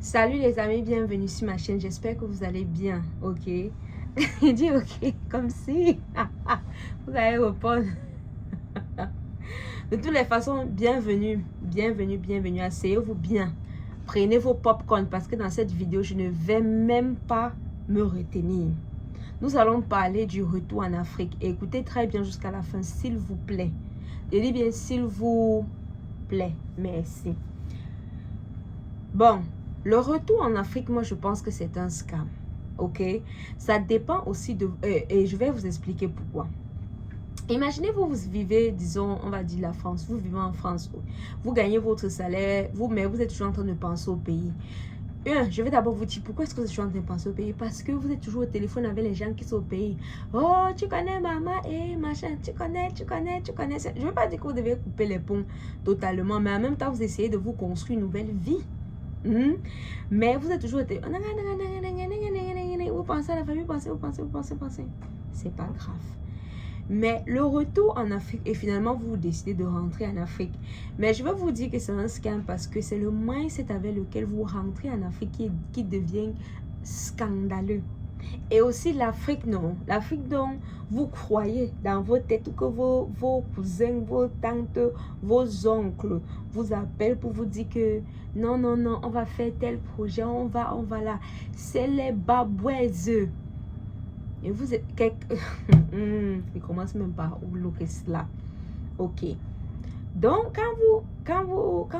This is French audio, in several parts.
Salut les amis, bienvenue sur ma chaîne, j'espère que vous allez bien, ok? Il dit ok, comme si vous allez répondre. De toutes les façons, bienvenue, asseyez-vous bien. Prenez vos popcorn parce que dans cette vidéo, je ne vais même pas me retenir. Nous allons parler du retour en Afrique. Écoutez très bien jusqu'à la fin, s'il vous plaît. Je dis bien s'il vous plaît, merci. Bon. Le retour en Afrique, moi, je pense que c'est un scam. Ok? Ça dépend aussi de... Et je vais vous expliquer pourquoi. Imaginez-vous, vous vivez, disons, on va dire la France. Vous vivez en France. Vous gagnez votre salaire. Mais vous êtes toujours en train de penser au pays. Je vais d'abord vous dire pourquoi est-ce que vous êtes toujours en train de penser au pays. Parce que vous êtes toujours au téléphone avec les gens qui sont au pays. Oh, tu connais maman et machin. Tu connais. Je ne veux pas dire que vous devez couper les ponts totalement. Mais en même temps, vous essayez de vous construire une nouvelle vie. Mais vous êtes toujours vous pensez à la famille, vous pensez. C'est pas grave. Mais le retour en Afrique, et finalement vous décidez de rentrer en Afrique. Mais je vais vous dire que c'est un scam parce que c'est le mindset avec lequel vous rentrez en Afrique qui devient scandaleux. Et aussi l'Afrique, non. L'Afrique dont vous croyez dans vos têtes que vos cousins, vos tantes, vos oncles vous appellent pour vous dire que non, on va faire tel projet, on va là. C'est les babouaises. Et vous êtes quelque... Je commence même par bloquer cela. Ok. Donc, quand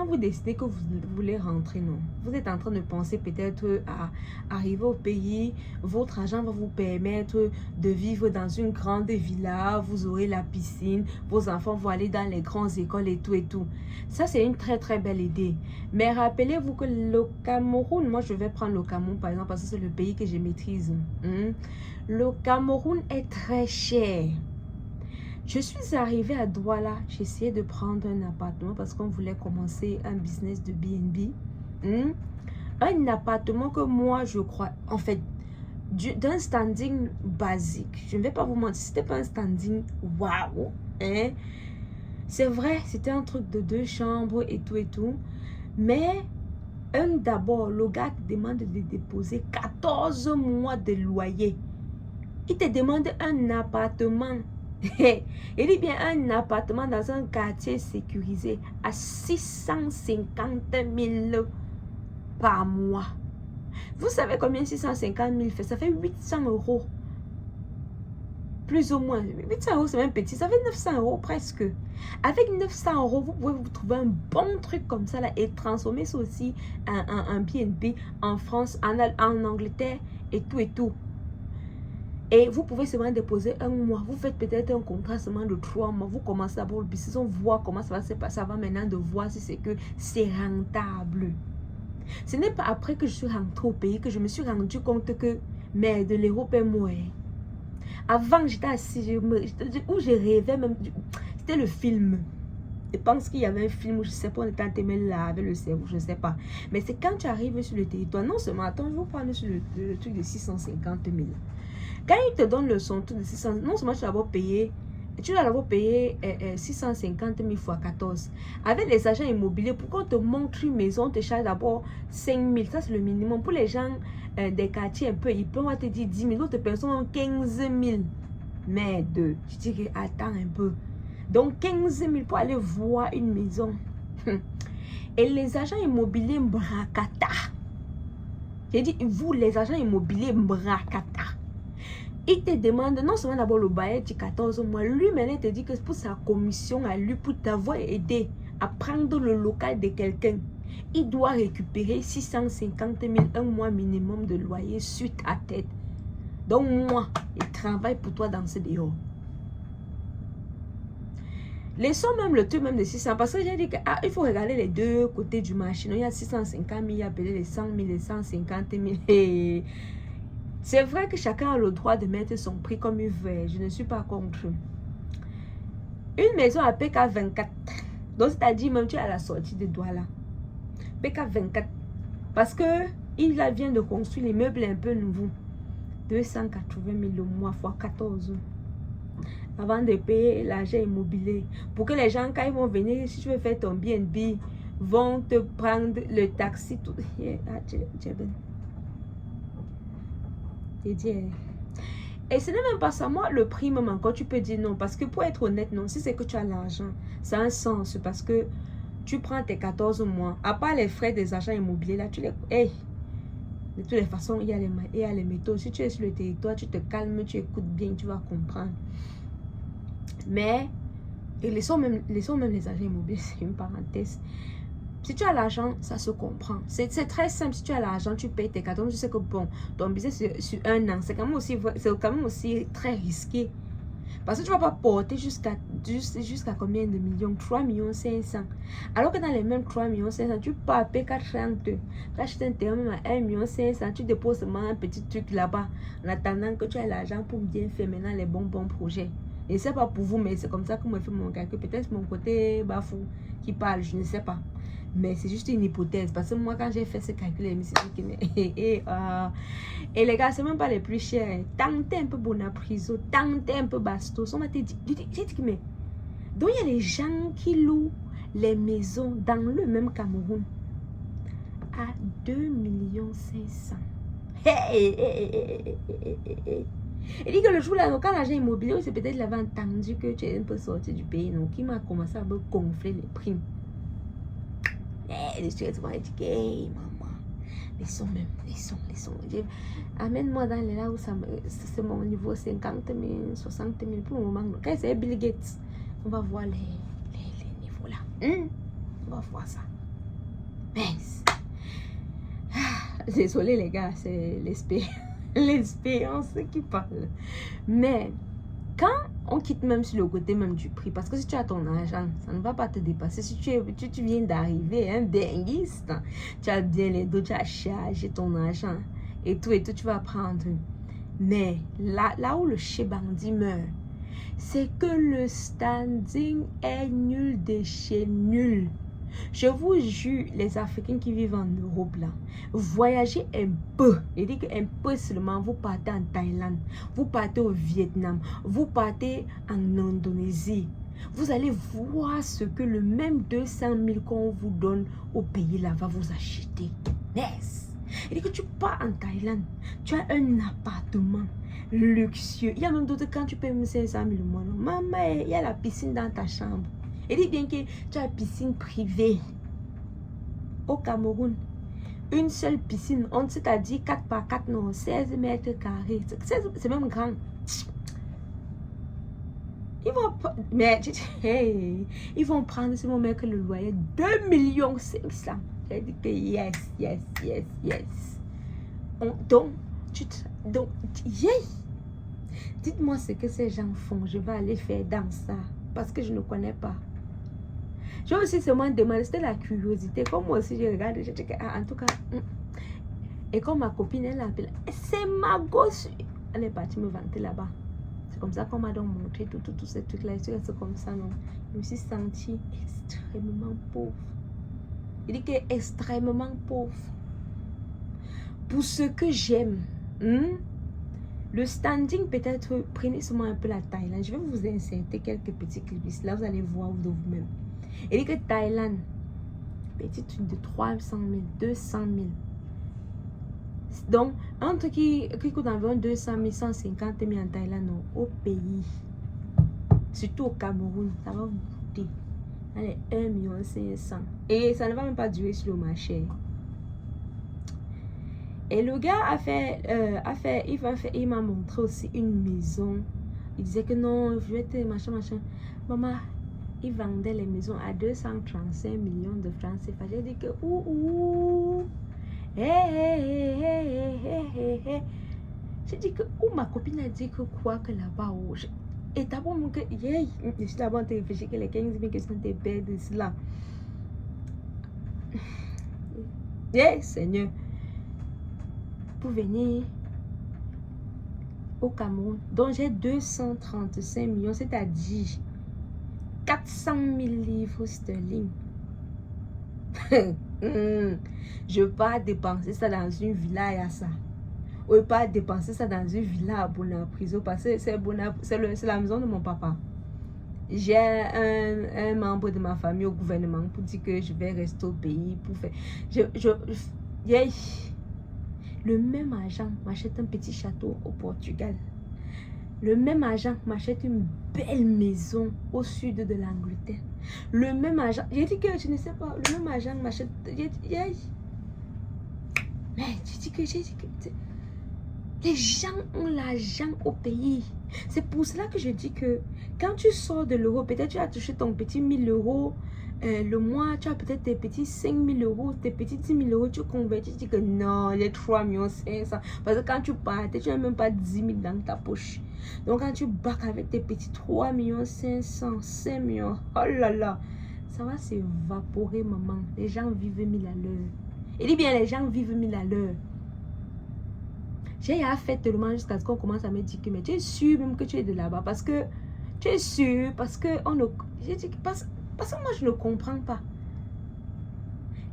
vous décidez que vous voulez rentrer, non, vous êtes en train de penser peut-être à arriver au pays, votre argent va vous permettre de vivre dans une grande villa, vous aurez la piscine, vos enfants vont aller dans les grandes écoles et tout. Ça, c'est une très très belle idée. Mais rappelez-vous que le Cameroun, moi je vais prendre le Cameroun par exemple parce que c'est le pays que je maîtrise. Le Cameroun est très cher. Je suis arrivée à Douala, j'ai essayé de prendre un appartement parce qu'on voulait commencer un business de B&B. Un appartement que moi, je crois, en fait, d'un standing basique. Je ne vais pas vous mentir, c'était pas un standing waouh. C'est vrai, c'était un truc de 2 chambres et tout. Mais, d'abord, le gars demande de déposer 14 mois de loyer. Il te demande un appartement. Il dit bien un appartement dans un quartier sécurisé à 650 000 par mois. Vous savez combien 650 000 fait? Ça fait 800 €. Plus ou moins. 800 € c'est même petit. Ça fait 900 € presque. Avec 900 €, vous pouvez vous trouver un bon truc comme ça là et transformer ça aussi en B&B en France, en Angleterre et tout. Et vous pouvez seulement déposer 1 mois. Vous faites peut-être un contrat seulement de 3 mois. Vous commencez d'abord le business. On voit comment ça va se passer. Ça va maintenant de voir si c'est que c'est rentable. Ce n'est pas après que je suis rentrée au pays que je me suis rendu compte que merde, l'Europe est moins. Avant, j'étais assise, où je rêvais même. C'était le film. Je pense qu'il y avait un film où je sais pas, on était en train de laver le cerveau, je ne sais pas. Mais c'est quand tu arrives sur le territoire. Non seulement, attends, je vais vous prendre sur le truc de 650 000. Quand il te donne le son tout de 600, non seulement tu dois d'abord payer 650 000 fois 14. Avec les agents immobiliers, pour qu'on te montre une maison, on te charge d'abord 5 000. Ça, c'est le minimum. Pour les gens des quartiers un peu, ils peuvent te dire 10 000. D'autres personnes ont 15 000. Mais je dis, attends un peu. Donc, 15 000 pour aller voir une maison. Et les agents immobiliers mbrakata. J'ai dit, vous, les agents immobiliers mbrakata. Il te demande non seulement d'abord le bail de 14 mois, lui maintenant il te dit que pour sa commission à lui, pour t'avoir aidé à prendre le local de quelqu'un, il doit récupérer 650 000, 1 mois minimum de loyer sur ta tête. Donc moi, il travaille pour toi dans ce dehors. Laissons même le truc même de 600 parce que j'ai dit qu'il faut regarder les deux côtés du marché. Il y a 650 000, il y a peut-être les 100 000, les 150 000. Et c'est vrai que chacun a le droit de mettre son prix comme il veut. Je ne suis pas contre. Une maison à PK24. Donc, c'est-à-dire même tu es à la sortie de Douala. PK24. Parce que il vient de construire les meubles un peu nouveaux. 280 000 le mois fois 14. Avant de payer l'argent immobilier. Pour que les gens, quand ils vont venir, si tu veux faire ton B&B, vont te prendre le taxi. Tout. Et ce n'est même pas ça. Moi, le prix, même encore, tu peux dire non. Parce que pour être honnête, non, si c'est que tu as l'argent, ça a un sens. Parce que tu prends tes 14 mois. À part les frais des agents immobiliers, là, tu les... Hey, de toutes les façons, il y a les méthodes. Si tu es sur le territoire, tu te calmes, tu écoutes bien, tu vas comprendre. Mais, et laissons même les agents immobiliers, c'est une parenthèse. Si tu as l'argent, ça se comprend. C'est très simple. Si tu as l'argent, tu payes tes 14. Tu sais que bon, ton business sur un an, c'est quand même aussi très risqué. Parce que tu ne vas pas porter jusqu'à combien de millions? 3 millions 500. Alors que dans les mêmes 3 millions 500, tu peux payer 40. Tu achètes un terrain même à 1 million 500. Tu déposes seulement un petit truc là-bas. En attendant que tu aies l'argent pour bien faire maintenant les bons projets. Et ce n'est pas pour vous, mais c'est comme ça que moi je fais mon calcul. Peut-être mon côté bafou qui parle, je ne sais pas. Mais c'est juste une hypothèse. Parce que moi, quand j'ai fait ce calcul, je me suis dit et les gars, c'est même pas les plus chers. Tentez un peu Bonapriso, tentez un peu Bastos. On m'a dit, j'ai dit, mais donc il y a des gens qui louent les maisons dans le même Cameroun à 2 500 000. Il dit que le jour là, quand l'agent immobilier, c'est peut-être il avait entendu que tu es un peu sorti du pays, donc il m'a commencé à me gonfler les prix. Les students m'ont dit, hey maman, laissons. Amène-moi dans les là où c'est mon niveau 50 000, 60 000 pour le moment. Quand c'est Bill Gates, on va voir les niveaux là. On va voir ça. Mais, désolé les gars, c'est l'expérience qui parle. Mais, quand on quitte même sur le côté même du prix, parce que si tu as ton argent, ça ne va pas te dépasser. Si tu viens d'arriver, un dinguiste, tu as bien les dos, tu as chargé ton argent et tout, tu vas prendre. Mais là où le chez bandit meurt, c'est que le standing est nul de chez nul. Je vous jure, les Africains qui vivent en Europe là, voyagez un peu. Je dis qu'un peu seulement, vous partez en Thaïlande, vous partez au Vietnam, vous partez en Indonésie. Vous allez voir ce que le même 200 000 qu'on vous donne au pays là va vous acheter. Yes. Je dis que tu pars en Thaïlande, tu as un appartement luxueux. Il y a même d'autres quand tu payes 500 000 le mois. Maman, il y a la piscine dans ta chambre. Il dit bien que tu as une piscine privée au Cameroun. Une seule piscine, on t'a dit 4 par 4, non, 16 mètres carrés. C'est même grand. Ils vont, mais, hey, ils vont prendre ce moment que le loyer 2 500 000. J'ai dit que yes. Donc, yeah. Dites-moi ce que ces gens font. Je vais aller faire dans ça. Parce que je ne connais pas. J'ai aussi seulement demandé, c'était la curiosité. Comme moi aussi, je regarde, je dis que, en tout cas, et comme ma copine, elle appelle, c'est ma gosse. Elle est partie me vanter là-bas. C'est comme ça qu'on m'a donc montré tout ces trucs-là. C'est comme ça, non. Je me suis sentie extrêmement pauvre. Il dit que extrêmement pauvre. Pour ce que j'aime, le standing, peut-être, prenez seulement un peu la Thaïlande. Je vais vous insérer quelques petits clips ici. Là, vous allez voir de vous-même. Il dit que Thaïlande, petit truc de 300 000, 200 000. Donc, un truc qui coûte environ 200 000, 150 000 en Thaïlande, non, au pays. Surtout au Cameroun, ça va vous coûter. Allez, 1 500 000. Et ça ne va même pas durer sur le marché. Et le gars il m'a montré aussi une maison. Il disait que non, je vais te machin. Maman, il vendait les maisons à 235 millions de francs CFA. J'ai dit que J'ai dit que ma copine a dit que quoi que là-bas, et d'abord, je suis d'abord réfléchi que les 15 000 questions de paix de cela. Seigneur. Pour venir au Cameroun, dont j'ai 235 millions, c'est-à-dire 400 000 livres sterling. Je ne vais pas dépenser ça dans une villa à ça. Je ne vais pas dépenser ça dans une villa à Bonapriso parce que c'est la maison de mon papa. j'ai un membre de ma famille au gouvernement pour dire que je vais rester au pays pour faire... Yeah. Le même agent m'achète un petit château au Portugal. Le même agent m'achète une belle maison au sud de l'Angleterre. Le même agent, j'ai dit que je ne sais pas, le même agent m'achète... Yeah. Mais j'ai dit que les gens ont l'argent au pays. C'est pour cela que je dis que quand tu sors de l'euro, peut-être tu as touché ton petit 1000 euros le mois, tu as peut-être tes petits 5000 euros, tes petits 10 000 euros, tu convertis, tu dis que non, les 3 millions 500. Parce que quand tu partes, tu n'as même pas 10 000 dans ta poche. Donc quand tu bacs avec tes petits 3 millions 500, 5 millions, oh là là, ça va s'évaporer, maman. Les gens vivent 1000 à l'heure. Il dit bien, les gens vivent 1000 à l'heure. J'ai fait tellement jusqu'à ce qu'on commence à me dire que mais tu es sûr même que tu es de là-bas parce que tu es sûr parce que j'ai dit parce que moi je ne comprends pas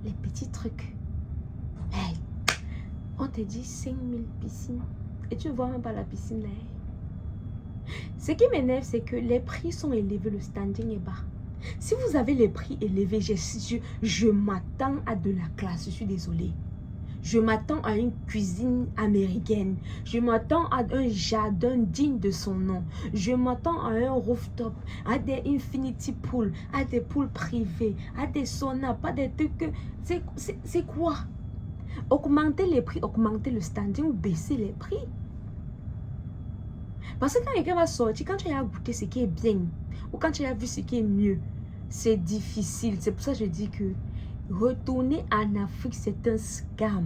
les petits trucs. Hey, on te dit 5000 piscines et tu ne vois même pas la piscine là. Ce qui m'énerve c'est que les prix sont élevés, le standing est bas. Si vous avez les prix élevés, je m'attends à de la classe, je suis désolée. Je m'attends à une cuisine américaine. Je m'attends à un jardin digne de son nom. Je m'attends à un rooftop, à des infinity pools, à des pools privés, à des saunas, pas des trucs. C'est quoi? Augmenter les prix, augmenter le standing ou baisser les prix? Parce que quand quelqu'un va sortir, quand tu as goûté ce qui est bien, ou quand tu as vu ce qui est mieux, c'est difficile. C'est pour ça que je dis que retourner en Afrique, c'est un scam.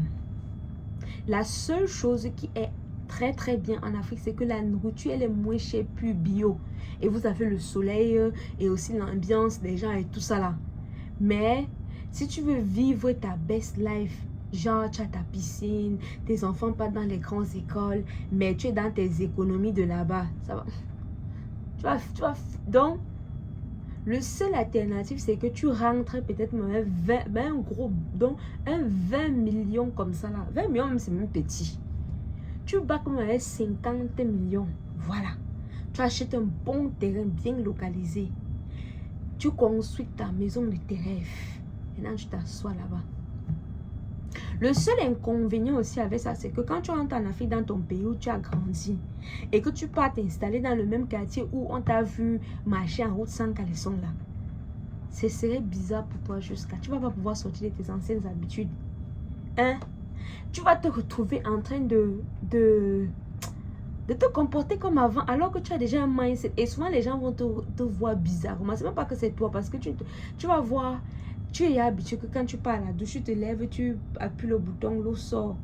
La seule chose qui est très très bien en Afrique, c'est que la nourriture, elle est moins chère, plus bio. Et vous avez le soleil et aussi l'ambiance des gens et tout ça là. Mais si tu veux vivre ta best life, genre tu as ta piscine, tes enfants pas dans les grandes écoles, mais tu es dans tes économies de là-bas, ça va. Donc, le seul alternative, c'est que tu rentres peut-être un gros, donc un 20 millions comme ça là. 20 millions, c'est même petit. Tu bats comme 50 millions. Voilà. Tu achètes un bon terrain bien localisé. Tu construis ta maison de tes rêves. Maintenant, tu t'assois là-bas. Le seul inconvénient aussi avec ça, c'est que quand tu rentres en Afrique, dans ton pays où tu as grandi, et que tu pars t'installer dans le même quartier où on t'a vu marcher en route sans caleçon là, ce serait bizarre pour toi jusqu'à... Tu ne vas pas pouvoir sortir de tes anciennes habitudes. Hein? Tu vas te retrouver en train de te comporter comme avant, alors que tu as déjà un mindset. Et souvent, les gens vont te voir bizarrement. C'est même pas que c'est toi, parce que tu vas voir... Tu es habitué que quand tu pars à la douche, tu te lèves, tu appuies le bouton, l'eau sort.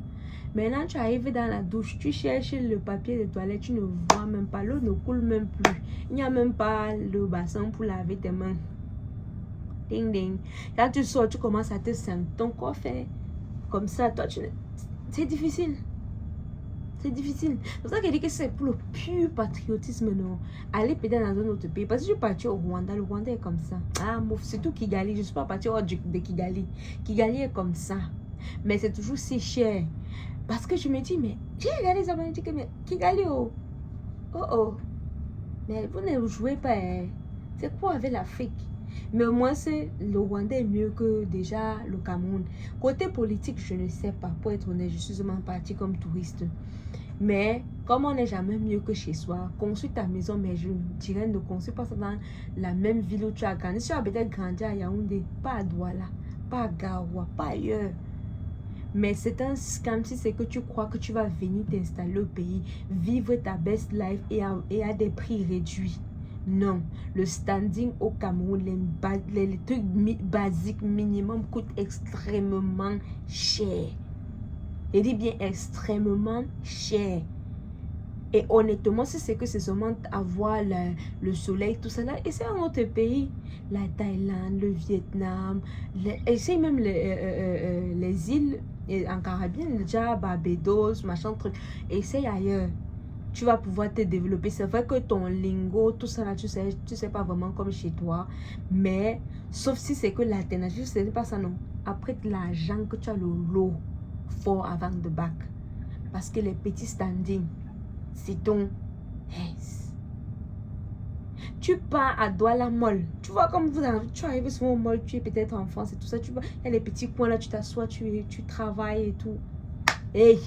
Maintenant, tu arrives dans la douche, tu cherches le papier de toilette, tu ne vois même pas, l'eau ne coule même plus. Il n'y a même pas le bassin pour laver tes mains. Ding ding. Quand tu sors, tu commences à te sentir ton corps fait comme ça. Toi, c'est difficile. C'est difficile. C'est pour ça qu'elle dit que c'est pour le pur patriotisme, non. Aller peut-être dans un autre pays. Parce que je suis partie au Rwanda. Le Rwanda est comme ça. Ah, c'est tout Kigali. Je ne suis pas partie de Kigali. Kigali est comme ça. Mais c'est toujours si cher. Parce que je me dis, mais j'ai regardé ça, je me dis que mais Kigali, oh. Oh oh. Mais vous ne jouez pas. Hein. C'est quoi avec l'Afrique? Mais moi, le Rwanda est mieux que déjà le Cameroun. Côté politique, je ne sais pas. Pour être honnête, je suis seulement partie comme touriste. Mais comme on n'est jamais mieux que chez soi, construis ta maison, mais je dirais ne construis pas ça dans la même ville où tu as grandi. Si tu as peut-être grandi à Yaoundé, pas à Douala, pas à Garoua, pas ailleurs. Mais c'est un scam si c'est que tu crois que tu vas venir t'installer au pays, vivre ta best life et à des prix réduits. Non, le standing au Cameroun, les trucs basiques minimum coûtent extrêmement cher. Et dit bien extrêmement cher. Et honnêtement, si c'est que c'est seulement avoir le soleil, tout ça là, et c'est un autre pays. La Thaïlande, le Vietnam, essaye même les îles en Caraïbes, déjà Barbados, machin truc. Essaye ailleurs. Tu vas pouvoir te développer. C'est vrai que ton lingo, tout ça là, tu sais pas vraiment comme chez toi. Mais, sauf si c'est que l'alternative, c'est pas ça non. Après l'argent que tu as le lot fort avant de bac. Parce que les petits standings, c'est ton aise. Tu pars à Douala Mall. Tu vois comme tu arrives sur un mall, tu es peut-être en France et tout ça. Tu vois, il y a les petits coins là, tu t'assois, tu travailles et tout. Hey,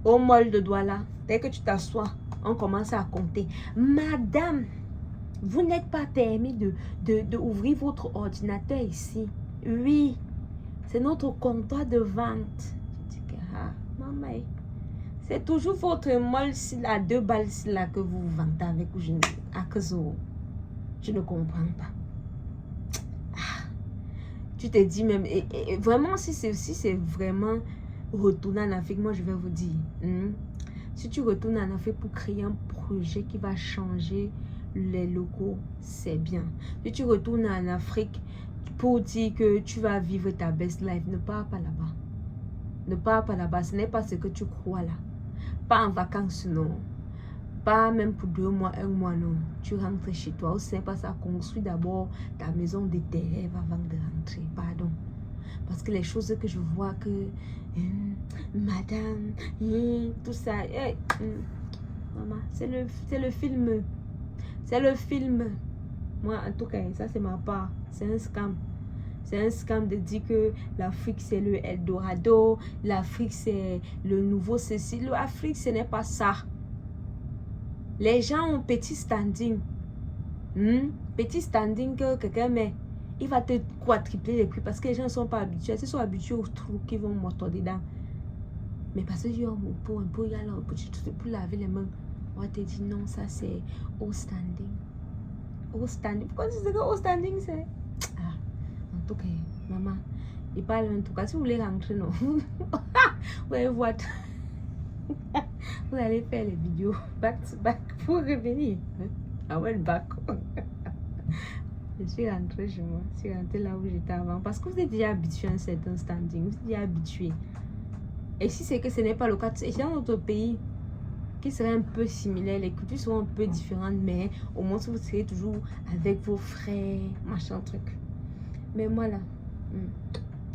au mall de Douala, dès que tu t'assois, on commence à compter. Madame, vous n'êtes pas permis de ouvrir votre ordinateur ici. Oui, c'est notre comptoir de vente. Je dis que, ah, maman, c'est toujours votre molle à 2 balles là que vous vendez avec ou je ne comprends pas. Ah, tu te dis même, et vraiment, si c'est vraiment retourner en Afrique, moi je vais vous dire, si tu retournes en Afrique pour créer un projet qui va changer les locaux, c'est bien. Si tu retournes en Afrique pour dire que tu vas vivre ta best life, ne pars pas là-bas. Ne pars pas là-bas, ce n'est pas ce que tu crois là. Pas en vacances, non. Pas même pour 2 mois, 1 mois, non. Tu rentres chez toi. C'est pas ça. Construis d'abord ta maison de tes rêves avant de rentrer. Pardon. Parce que les choses que je vois que... madame, tout ça... maman, c'est le film. C'est le film. Moi, en tout cas, ça c'est ma part. C'est un scam. C'est un scam de dire que l'Afrique c'est le Eldorado, l'Afrique c'est le nouveau ceci. L'Afrique ce n'est pas ça. Les gens ont petit standing. Petit standing que quelqu'un met, il va te quadrupler les prix parce que les gens ne sont pas habitués. Ils sont habitués aux trucs qui vont morter dedans. Mais parce que il y a un peu, il y a là un petit truc pour laver les mains. On va te dire non, ça c'est au standing. Au standing. Pourquoi tu sais que au standing c'est? Ah. En tout cas, maman, il parle en tout cas, si vous voulez rentrer, non. Vous allez voir. Vous allez faire les vidéos back to back pour revenir. I went back. Je suis rentrée chez moi. Je suis rentrée là où j'étais avant. Parce que vous êtes déjà habitué à un certain standing. Vous êtes déjà habitué. Et si c'est que ce n'est pas le cas, c'est dans notre pays qui serait un peu similaire, les cultures sont un peu différentes, mais au moins vous serez toujours avec vos frères, machin truc. Mais moi là,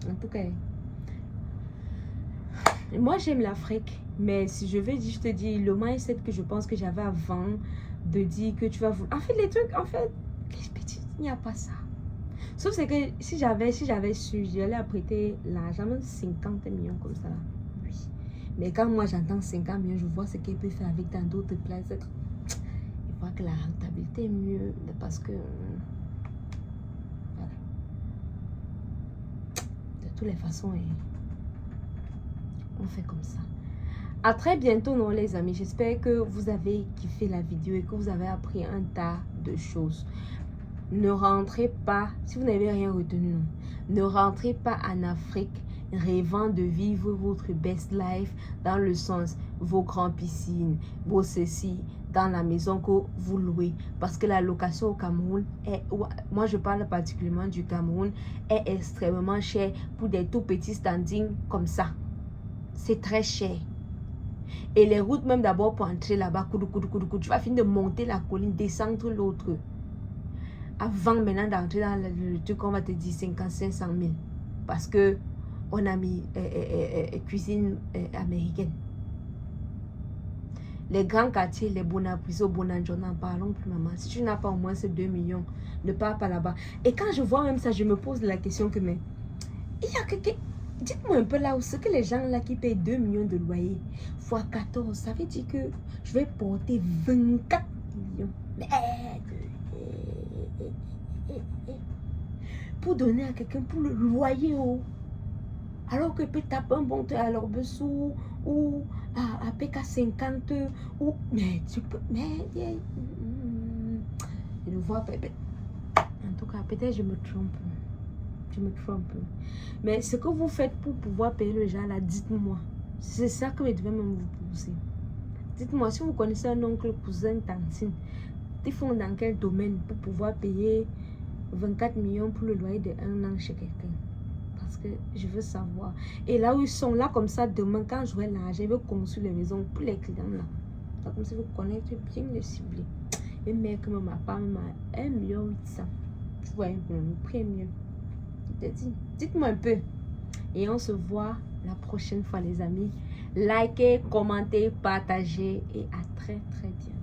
en tout cas, moi j'aime l'Afrique, mais si je vais dire, je te dis, le mindset que je pense que j'avais avant de dire que tu vas vous... En fait, les trucs, en fait, les petits, il n'y a pas ça. Sauf c'est que si j'avais su, j'allais prêter l'argent, même 50 millions comme ça là. Oui. Mais quand moi j'entends 50 millions, je vois ce qu'il peut faire avec dans d'autres places. Je vois que la rentabilité est mieux parce que... Voilà. De toutes les façons, on fait comme ça. À très bientôt, non les amis. J'espère que vous avez kiffé la vidéo et que vous avez appris un tas de choses. Ne rentrez pas, si vous n'avez rien retenu, non, ne rentrez pas en Afrique rêvant de vivre votre best life dans le sens vos grandes piscines, vos ceci, dans la maison que vous louez. Parce que la location au Cameroun est, moi je parle particulièrement du Cameroun, est extrêmement chère pour des tout petits standings comme ça. C'est très cher. Et les routes même d'abord pour entrer là-bas, tu vas finir de monter la colline, descendre l'autre. Avant maintenant d'entrer dans le truc, on va te dire 500 000. Parce que on a mis cuisine américaine. Les grands quartiers, les Bonapuiso, Bonanjo, n'en parlons plus, maman. Si tu n'as pas au moins ces 2 millions, ne pars pas là-bas. Et quand je vois même ça, je me pose la question que, mais, il y a quelqu'un... Dites-moi un peu là où ce que les gens là qui payent 2 millions de loyer fois 14, ça veut dire que je vais porter 24 millions. Pour donner à quelqu'un pour le loyer. Alors que peut taper un bon à leur besoin ou à PK 50 ou mais tu peux mais je ne vois pas. En tout cas, peut-être je me trompe. Je me trompe. Mais ce que vous faites pour pouvoir payer le gens là, dites-moi. C'est ça que je devais même vous poser. Dites-moi si vous connaissez un oncle, cousin, tantine. Ils font dans quel domaine pour pouvoir payer 24 millions pour le loyer de 1 an chez quelqu'un. Parce que je veux savoir. Et là où ils sont là comme ça, demain quand j'aurai l'argent, je vais construire les maisons pour les clients là. Donc, comme ça vous connaissez bien les ciblés. Et mais comme ma femme a 1,8 million. Tu vois un peu le prix mieux. Dites-moi un peu. Et on se voit la prochaine fois les amis. Likez, commentez, partagez et à très très bientôt.